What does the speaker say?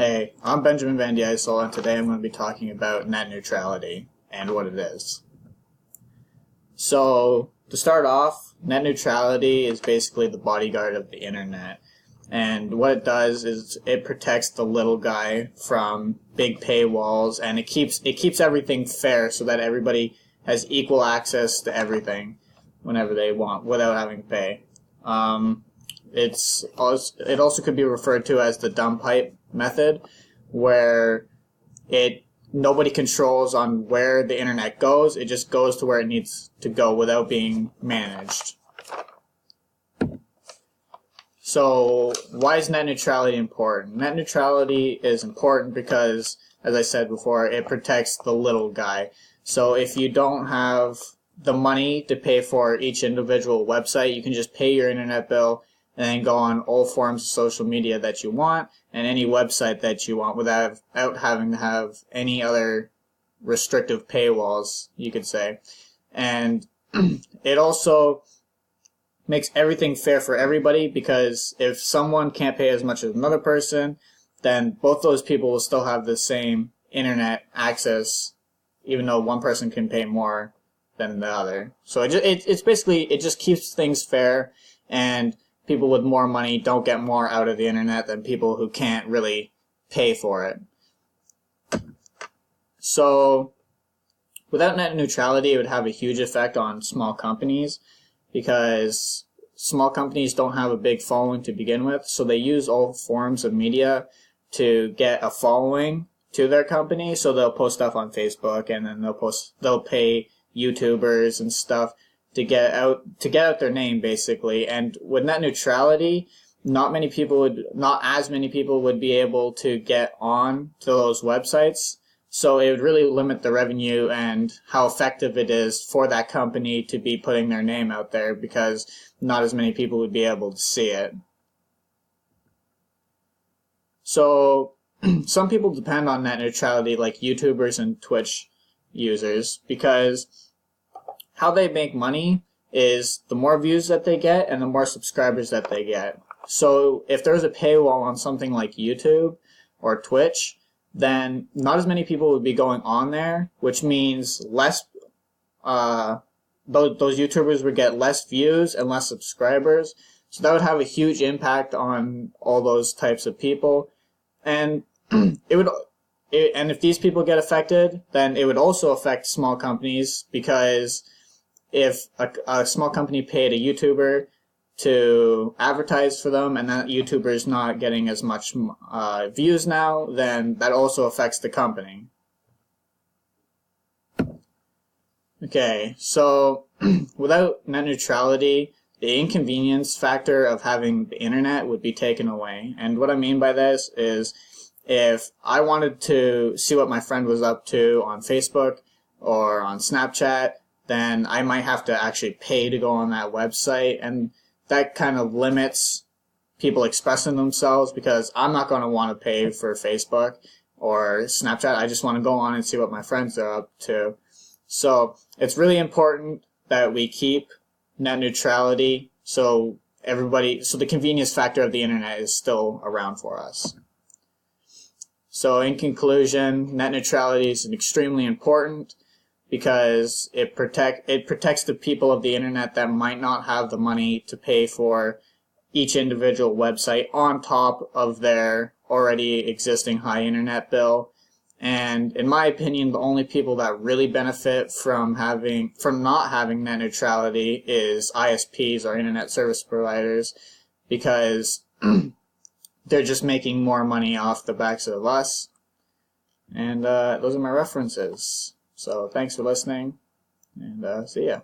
Hey, I'm Benjamin Van Diesel, and today I'm going to be talking about net neutrality and what it is. So, to start off, net neutrality is basically the bodyguard of the internet. And what it does is it protects the little guy from big paywalls, and it keeps everything fair so that everybody has equal access to everything whenever they want without having to pay. It also could be referred to as the dumb pipe method, where nobody controls on where the internet goes. It just goes to where it needs to go without being managed. So why is net neutrality important? Net neutrality is important because, as I said before, it protects the little guy. So if you don't have the money to pay for each individual website, you can just pay your internet bill and then go on all forms of social media that you want and any website that you want without having to have any other restrictive paywalls, you could say. And it also makes everything fair for everybody, because if someone can't pay as much as another person, then both those people will still have the same internet access, even though one person can pay more than the other. So it just keeps things fair, and people with more money don't get more out of the internet than people who can't really pay for it. So without net neutrality, it would have a huge effect on small companies, because small companies don't have a big following to begin with, so they use all forms of media to get a following to their company. So they'll post stuff on Facebook, and then they'll pay YouTubers and stuff to get out their name, basically. And with net neutrality, not as many people would be able to get on to those websites. So it would really limit the revenue and how effective it is for that company to be putting their name out there, because not as many people would be able to see it. So some people depend on net neutrality, like YouTubers and Twitch users, because how they make money is the more views that they get and the more subscribers that they get. So if there's a paywall on something like YouTube or Twitch, then not as many people would be going on there, which means those YouTubers would get less views and less subscribers. So that would have a huge impact on all those types of people. And and if these people get affected, then it would also affect small companies, because if a small company paid a YouTuber to advertise for them, and that YouTuber is not getting as much views now, then that also affects the company. Okay, so without net neutrality, the inconvenience factor of having the internet would be taken away. And what I mean by this is, if I wanted to see what my friend was up to on Facebook or on Snapchat, then I might have to actually pay to go on that website, and that kind of limits people expressing themselves, because I'm not going to want to pay for Facebook or Snapchat. I just want to go on and see what my friends are up to. So it's really important that we keep net neutrality, so the convenience factor of the internet is still around for us. So in conclusion, net neutrality is extremely important, because it protects the people of the internet that might not have the money to pay for each individual website on top of their already existing high internet bill. And in my opinion, the only people that really benefit from not having net neutrality is ISPs, or internet service providers, because they're just making more money off the backs of us. And those are my references. So thanks for listening, and see ya.